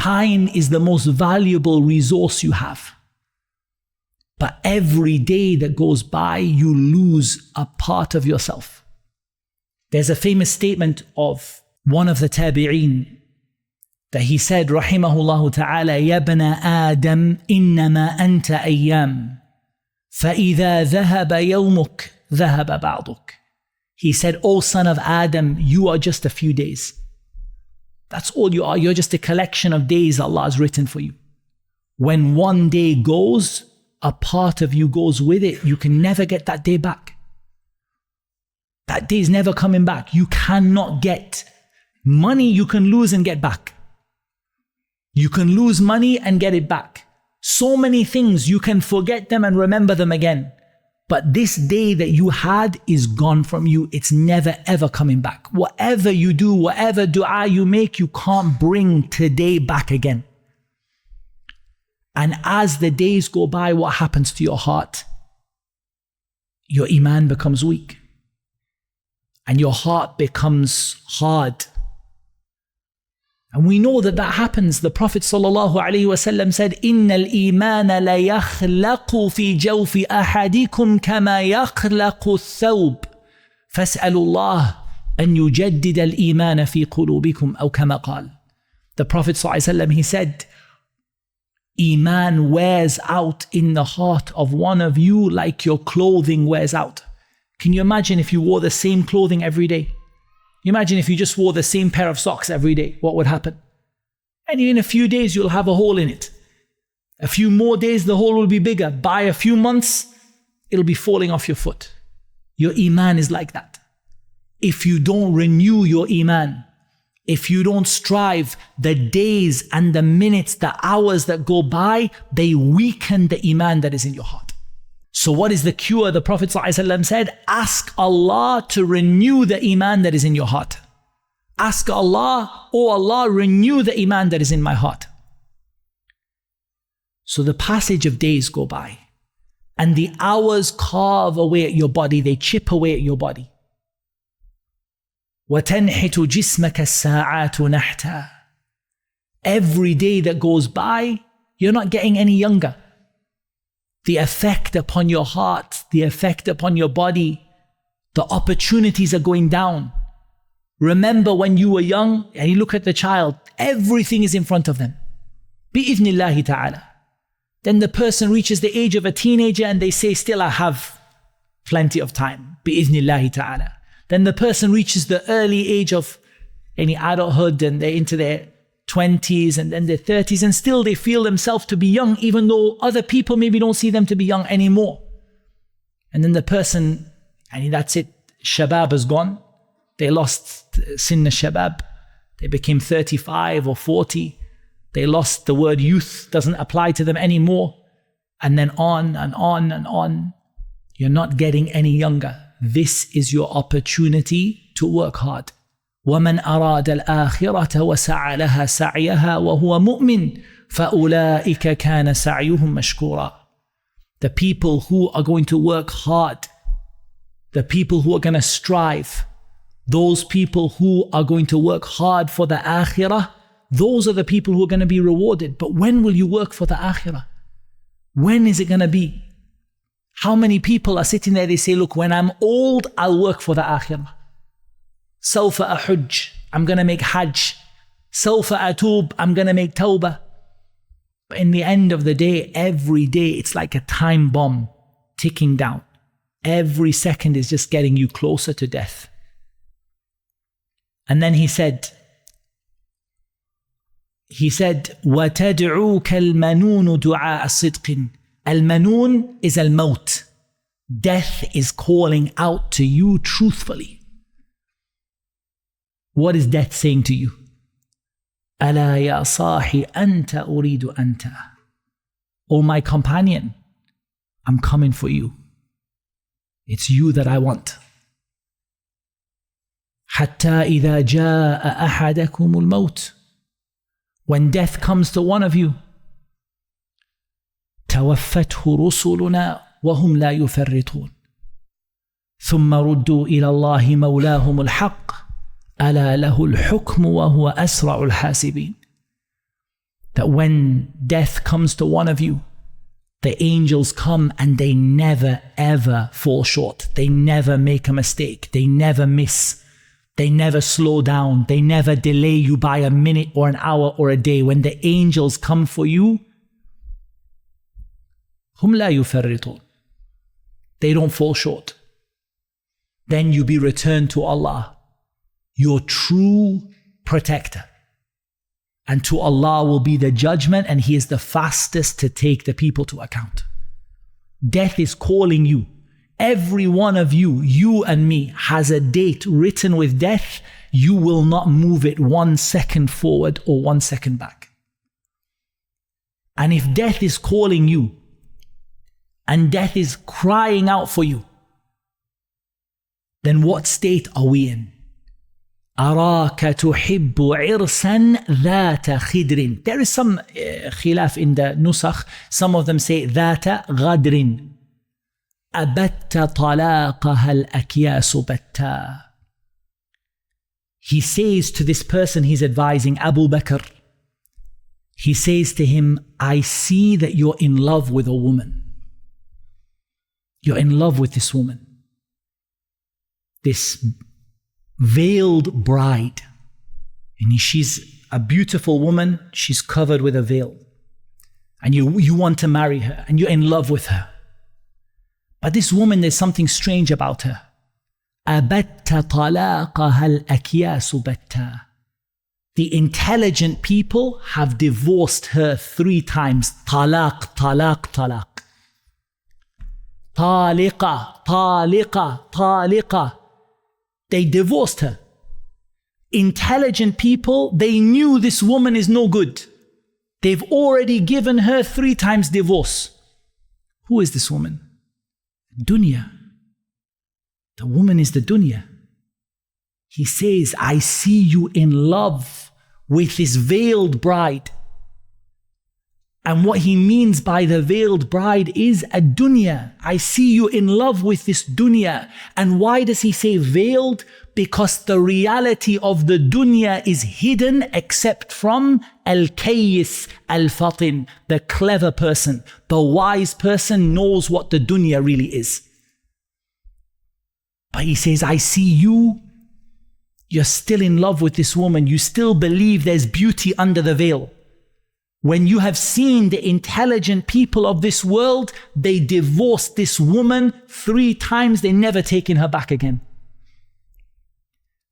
time is the most valuable resource you have. But every day that goes by, you lose a part of yourself. There's a famous statement of one of the tabi'een that he said, rahimahullah ta'ala, Ya ibna Adam, innama anta ayyam, فَإِذَا ذَهَبَ يَوْمُكَ ذَهَبَ بَعْضُكَ. He said, O son of Adam, you are just a few days. That's all you are. You're just a collection of days Allah has written for you. When one day goes, a part of you goes with it. You can never get that day back. That day is never coming back. You cannot get money. You can lose and get back. You can lose money and get it back. So many things, you can forget them and remember them again. But this day that you had is gone from you. It's never ever coming back. Whatever you do, whatever dua you make, you can't bring today back again. And as the days go by, what happens to your heart? Your iman becomes weak. And your heart becomes hard. And we know that that happens. The Prophet ﷺ said, إِنَّ الْإِيمَانَ لَيَخْلَقُ فِي جَوْفِ أَحَدِكُمْ كَمَا يَخْلَقُ الثَّوْبِ فَاسْأَلُوا اللَّهَ أَنْ يُجَدِّدَ الْإِيمَانَ فِي قُلُوبِكُمْ أو كما قال. The Prophet ﷺ, he said, Iman wears out in the heart of one of you like your clothing wears out. Can you imagine if you wore the same clothing every day? Imagine if you just wore the same pair of socks every day, what would happen? And in a few days, you'll have a hole in it. A few more days, the hole will be bigger. By a few months, it'll be falling off your foot. Your iman is like that. If you don't renew your iman, if you don't strive, the days and the minutes, the hours that go by, they weaken the iman that is in your heart. So what is the cure? The Prophet ﷺ said, ask Allah to renew the iman that is in your heart. Ask Allah, oh Allah, renew the iman that is in my heart. So the passage of days go by and the hours carve away at your body, they chip away at your body. وَتَنْحِتُ جِسْمَكَ السَّاعَاتُ نَحْتًا. Every day that goes by, you're not getting any younger. The effect upon your heart, the effect upon your body, the opportunities are going down. Remember when you were young and you look at the child, everything is in front of them. Bi-idhnillahi ta'ala. Then the person reaches the age of a teenager and they say, still I have plenty of time. Bi-idhnillahi ta'ala. Then the person reaches the early age of any adulthood and they're into their 20s and then their 30s and still they feel themselves to be young even though other people maybe don't see them to be young anymore. And then the person, and that's it, shabab is gone. They lost sinna shabab. They became 35 or 40. They lost the word youth, doesn't apply to them anymore. And then on and on and on. You're not getting any younger. This is your opportunity to work hard. وَمَنْ أَرَادَ الْآخِرَةَ وَسَعَى لَهَا سَعْيَهَا وَهُوَ مُؤْمِنٌ فَأُولَٰئِكَ كَانَ سَعْيُهُمْ مَشْكُورًا. The people who are going to work hard, the people who are going to strive, those people who are going to work hard for the akhirah, those are the people who are going to be rewarded. But when will you work for the akhirah? When is it going to be? How many people are sitting there, they say, look, when I'm old, I'll work for the akhirah. Sawfa ahujj, I'm going to make hajj. Sawfa atub, I'm going to make tawbah. But in the end of the day, every day, it's like a time bomb ticking down. Every second is just getting you closer to death. And then he said, وَتَدْعُوكَ الْمَنُونُ دُعَاءَ الصِّدْقٍ. Al-Manoon is al-Maut. Death is calling out to you truthfully. What is death saying to you? أَلَا يَا صَاحِ أَنْتَ أُرِيدُ أَنْتَ. Oh my companion, I'm coming for you. It's you that I want. حَتَّى إِذَا جَاءَ أَحَدَكُمُ الْمَوْتِ. When death comes to one of you, توفته رسلنا وهم لا يفرطون ثم ردوا إلى الله مولاهم الحق ألا له الحكم وهو أسرع الحاسبين. that when death comes to one of you, the angels come and they never ever fall short. They never make a mistake. They never miss. They never slow down. They never delay you by a minute or an hour or a day. When the angels come for you, hum la yufarritun. They don't fall short. Then you be returned to Allah, your true protector. And to Allah will be the judgment, and He is the fastest to take the people to account. Death is calling you. Every one of you, you and me, has a date written with death. You will not move it 1 second forward or 1 second back. And if death is calling you, and death is crying out for you, then what state are we in? أراك تحب عرسا ذات خدر. There is some khilaf in the nusakh. Some of them say ذات غدر. أبت طلاقها الأكياس بتا. He says to this person he's advising, Abu Bakr, he says to him, I see that you're in love with a woman. You're in love with this woman. This veiled bride. And she's a beautiful woman. She's covered with a veil. And you want to marry her. And you're in love with her. But this woman, there's something strange about her. أَبَتَّ طَلَاقَهَا الْأَكْيَاسُ بَتَّا. The intelligent people have divorced her 3 times. Talaq, talaq, talaq. Taliqa, taliqa, taliqa. They divorced her. Intelligent people, they knew this woman is no good. They've already given her 3 times divorce. Who is this woman? Dunya. The woman is the dunya. He says, I see you in love with this veiled bride. And what he means by the veiled bride is a dunya. I see you in love with this dunya. And why does he say veiled? Because the reality of the dunya is hidden except from al-Qayyim, al-Fatin, the clever person. The wise person knows what the dunya really is. But he says, I see you. You're still in love with this woman. You still believe there's beauty under the veil. When you have seen the intelligent people of this world, they divorced this woman 3 times, they never taken her back again.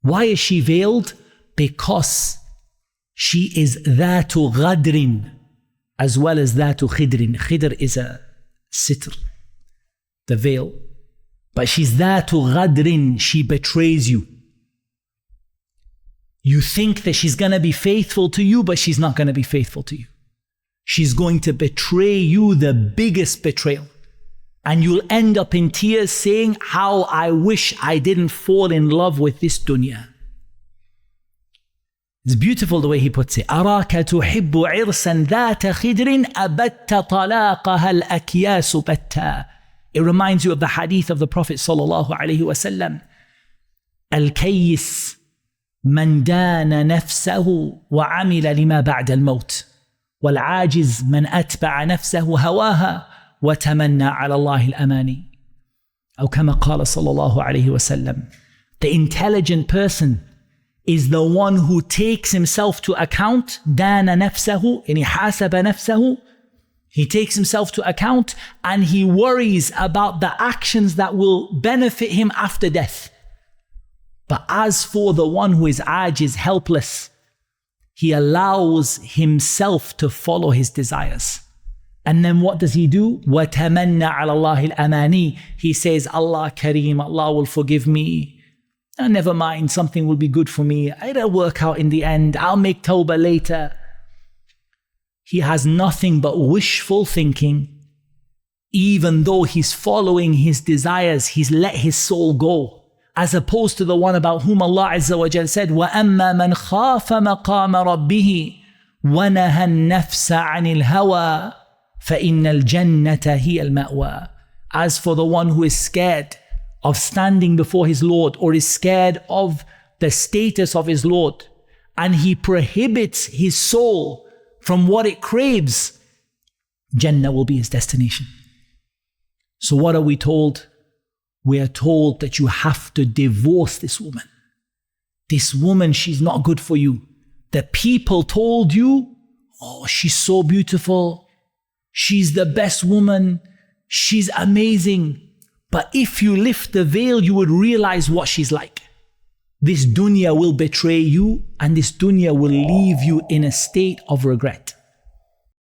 Why is she veiled? Because she is dhatu ghadrin as well as dhatu khidrin. Khidr is a sitr, the veil. But she's dhatu ghadrin, she betrays you. You think that she's going to be faithful to you, but she's not going to be faithful to you. She's going to betray you, the biggest betrayal. And you'll end up in tears saying, how I wish I didn't fall in love with this dunya. It's beautiful the way he puts it. أراك تحب عرسا ذات خدر أبت طلاقها الأكياس بتا. It reminds you of the hadith of the Prophet sallallahu alaihi wasallam. Al-Qayyim من دان نفسه وعمل لما بعد الموت والعاجز من أتبع نفسه هواها وتمنى على الله الأماني أو كما قال صلى الله عليه وسلم. The intelligent person is the one who takes himself to account. دان نفسه يعني حاسب نفسه. He takes himself to account and he worries about the actions that will benefit him after death. But as for the one who is ajiz, helpless, he allows himself to follow his desires. And then what does he do? وَتَمَنَّ عَلَى اللَّهِ الْأَمَانِي. He says, Allah Kareem, Allah will forgive me. Never mind, something will be good for me. It'll work out in the end. I'll make tawbah later. He has nothing but wishful thinking. Even though he's following his desires, he's let his soul go. As opposed to the one about whom Allah Azza wa Jal said, وَأَمَّا مَنْ خَافَ مَقَامَ رَبِّهِ وَنَهَى النَّفْسَ عَنِ الْهَوَىٰ فَإِنَّ الْجَنَّةَ هِيَ الْمَأْوَىٰ. As for the one who is scared of standing before his Lord, or is scared of the status of his Lord, and he prohibits his soul from what it craves, Jannah will be its destination. So what are we told? We are told that you have to divorce this woman. This woman, she's not good for you. The people told you, oh, she's so beautiful. She's the best woman. She's amazing. But if you lift the veil, you would realize what she's like. This dunya will betray you, and this dunya will leave you in a state of regret.